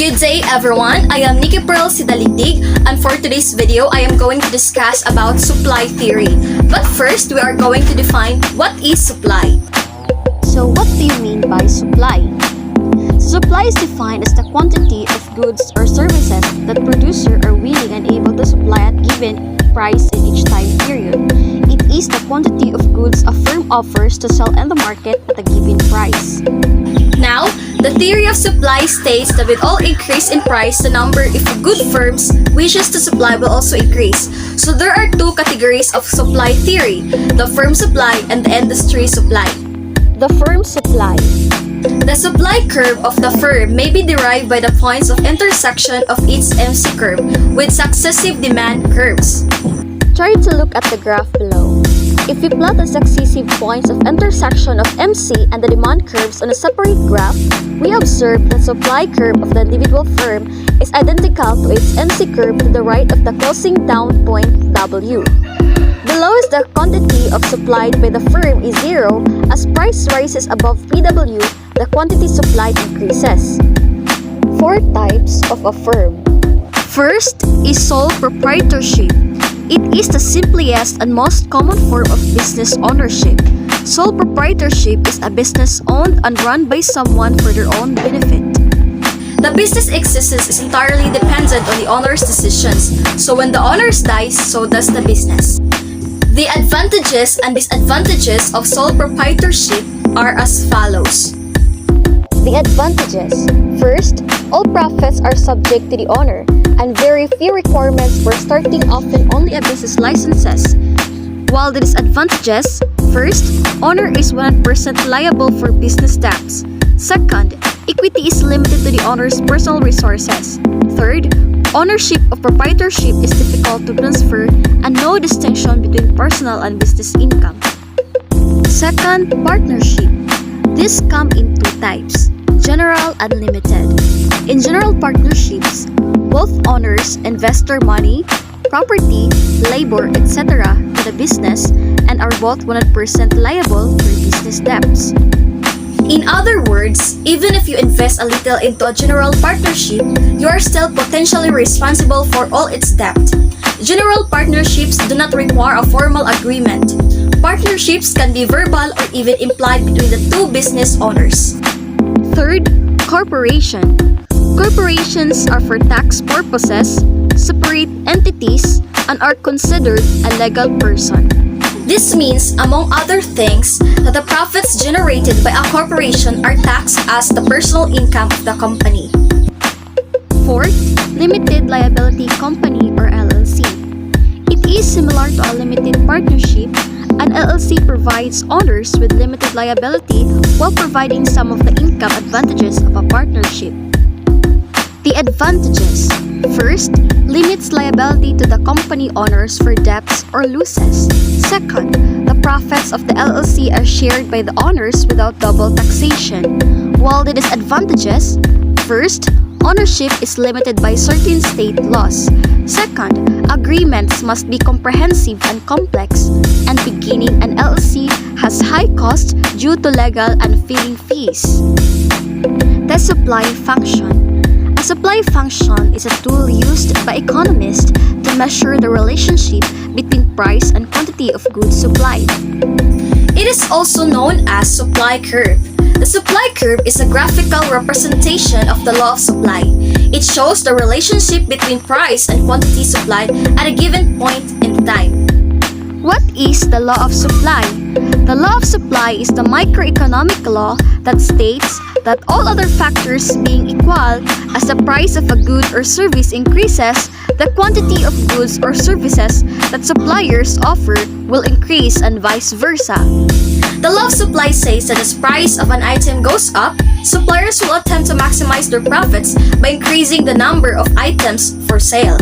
Good day everyone, I am Nikki Pearl Sidaligdig, and for today's video I am going to discuss about supply theory. But first, we are going to define what is supply. So what do you mean by supply? Supply is defined as the quantity of goods or services that producer are willing and able to supply at given price in each time period. It is the quantity of goods a firm offers to sell in the market at a given price. Now, the theory of supply states that with all increase in price, the number of good firms wishes to supply will also increase. So there are two categories of supply theory, the firm supply and the industry supply. The firm supply. The supply curve of the firm may be derived by the points of intersection of its MC curve with successive demand curves. Try to look at the graph below. If we plot the successive points of intersection of MC and the demand curves on a separate graph, we observe that the supply curve of the individual firm is identical to its MC curve to the right of the closing down point W. Below is the quantity of supplied by the firm is zero. As price rises above PW, the quantity supplied increases. 4 types of a firm. First is sole proprietorship. It is the simplest and most common form of business ownership. Sole proprietorship is a business owned and run by someone for their own benefit. The business existence is entirely dependent on the owner's decisions, so when the owner dies, so does the business. The advantages and disadvantages of sole proprietorship are as follows. The advantages. First, all profits are subject to the owner, and very few requirements for starting, often only a business licenses. While the disadvantages, first, owner is 100% liable for business debts. Second, equity is limited to the owner's personal resources. Third, ownership of proprietorship is difficult to transfer and no distinction between personal and business income. Second, partnership. These come in 2 types, general and limited. In general partnerships, both owners invest their money, property, labor, etc. to the business and are both 100% liable for business debts. In other words, even if you invest a little into a general partnership, you are still potentially responsible for all its debt. General partnerships do not require a formal agreement. Partnerships can be verbal or even implied between the two business owners. Third, corporation. Corporations are for tax purposes, separate entities, and are considered a legal person. This means, among other things, that the profits generated by a corporation are taxed as the personal income of the company. Fourth, limited liability company or LLC. It is similar to a limited partnership. An LLC provides owners with limited liability while providing some of the income advantages of a partnership. The advantages. First, limits liability to the company owners for debts or losses. Second, the profits of the LLC are shared by the owners without double taxation. While the disadvantages. First, ownership is limited by certain state laws. Second, agreements must be comprehensive and complex. And beginning an LLC has high costs due to legal and filing fees. The supply function. A supply function is a tool used by economists to measure the relationship between price and quantity of goods supplied. It is also known as supply curve. The supply curve is a graphical representation of the law of supply. It shows the relationship between price and quantity supplied at a given point in time. What is the law of supply? The law of supply is the microeconomic law that states that all other factors being equal, as the price of a good or service increases, the quantity of goods or services that suppliers offer will increase and vice versa. The law of supply says that as price of an item goes up, suppliers will attempt to maximize their profits by increasing the number of items for sale.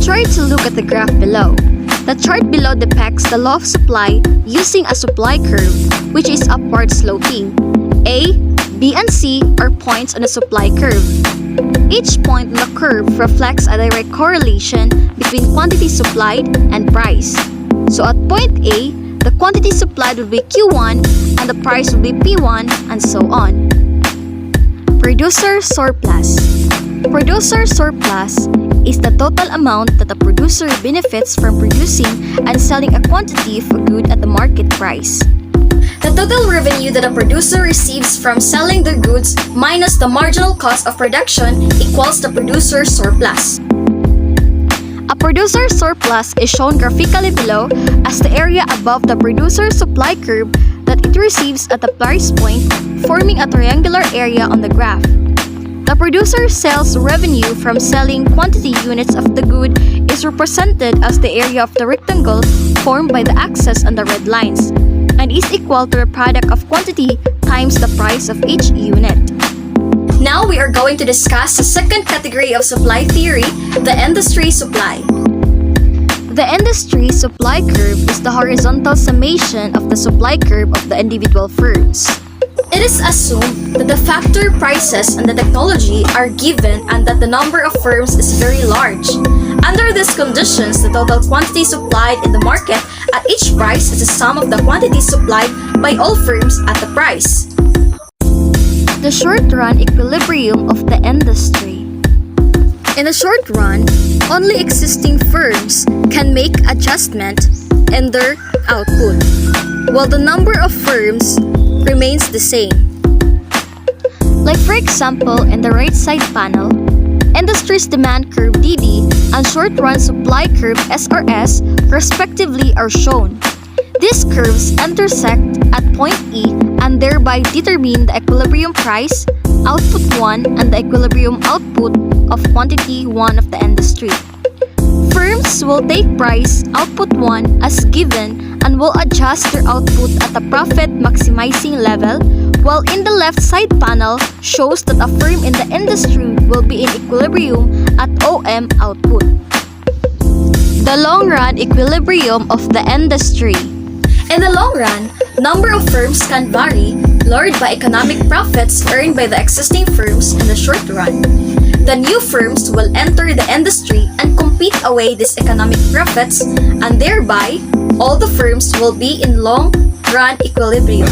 Try to look at the graph below. The chart below depicts the law of supply using a supply curve, which is upward sloping. A, B, and C are points on the supply curve. Each point on the curve reflects a direct correlation between quantity supplied and price. So at point A, the quantity supplied will be Q1 and the price will be P1 and so on. Producer surplus. Producer surplus is the total amount that a producer benefits from producing and selling a quantity of a good at the market price. The total revenue that a producer receives from selling their goods minus the marginal cost of production equals the producer surplus. A producer surplus is shown graphically below as the area above the producer supply curve that it receives at the price point, forming a triangular area on the graph. The producer sales revenue from selling quantity units of the good is represented as the area of the rectangle formed by the axis and the red lines, and is equal to the product of quantity times the price of each unit. Now we are going to discuss the second category of supply theory, the industry supply. The industry supply curve is the horizontal summation of the supply curve of the individual firms. It is assumed that the factor prices and the technology are given and that the number of firms is very large. Under these conditions, the total quantity supplied in the market at each price is the sum of the quantity supplied by all firms at the price. The short-run equilibrium of the industry. In the short run, only existing firms can make adjustment in their output, while the number of firms remains the same. Like for example, in the right side panel, industry's demand curve DD and short-run supply curve SRS respectively are shown. These curves intersect at point E and thereby determine the equilibrium price, output 1, and the equilibrium output of quantity 1 of the industry. Firms will take price output 1 as given and will adjust their output at a profit maximizing level, while in the left side panel shows that a firm in the industry will be in equilibrium at OM output. The long-run equilibrium of the industry. In the long run, number of firms can vary, lured by economic profits earned by the existing firms in the short run. The new firms will enter the industry and compete away these economic profits, and thereby, all the firms will be in long-run equilibrium.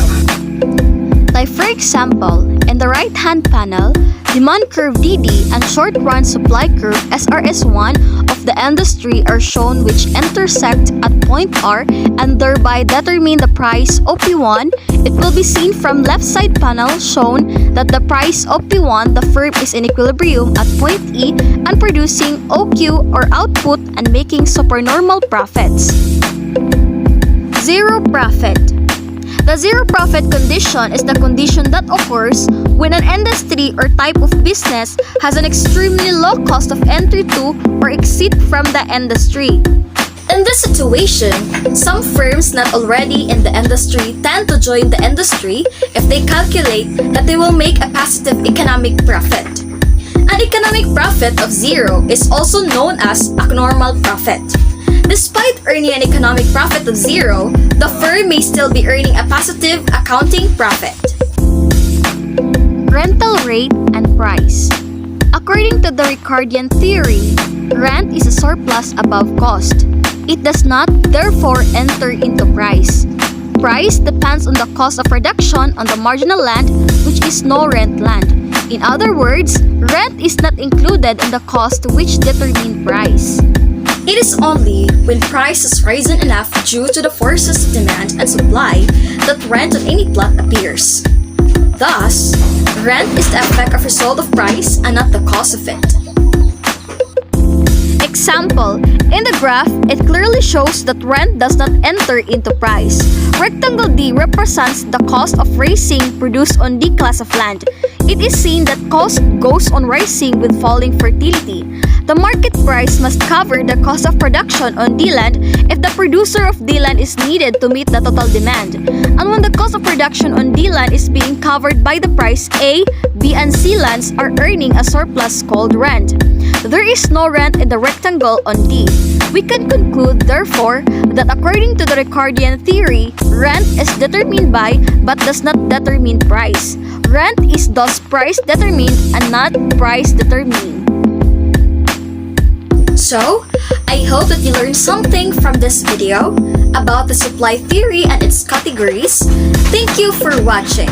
Like for example, in the right-hand panel, demand curve DD and short-run supply curve SRS1 of the industry are shown, which intersect at point R and thereby determine the price OP1. It will be seen from left side panel shown that the price OP1, the firm is in equilibrium at point E and producing OQ or output and making supernormal profits. Zero profit. The zero profit condition is the condition that occurs when an industry or type of business has an extremely low cost of entry to or exit from the industry. In this situation, some firms not already in the industry tend to join the industry if they calculate that they will make a positive economic profit. An economic profit of zero is also known as abnormal profit. Despite earning an economic profit of zero, the firm may still be earning a positive accounting profit. Rental rate and price. According to the Ricardian theory, rent is a surplus above cost. It does not, therefore, enter into price. Price depends on the cost of production on the marginal land, which is no rent land. In other words, rent is not included in the cost which determine price. It is only when price has risen enough due to the forces of demand and supply that rent on any plot appears. Thus, rent is the effect of result of price and not the cause of it. Example, in the graph, it clearly shows that rent does not enter into price. Rectangle D represents the cost of raising produced on D class of land. It is seen that cost goes on rising with falling fertility. The market price must cover the cost of production on D land if the producer of D land is needed to meet the total demand. And when the cost of production on D land is being covered by the price, A, B, and C lands are earning a surplus called rent. There is no rent in the rectangle on D. We can conclude, therefore, that according to the Ricardian theory, rent is determined by but does not determine price. Rent is thus price determined and not price determining. So, I hope that you learned something from this video about the supply theory and its categories. Thank you for watching.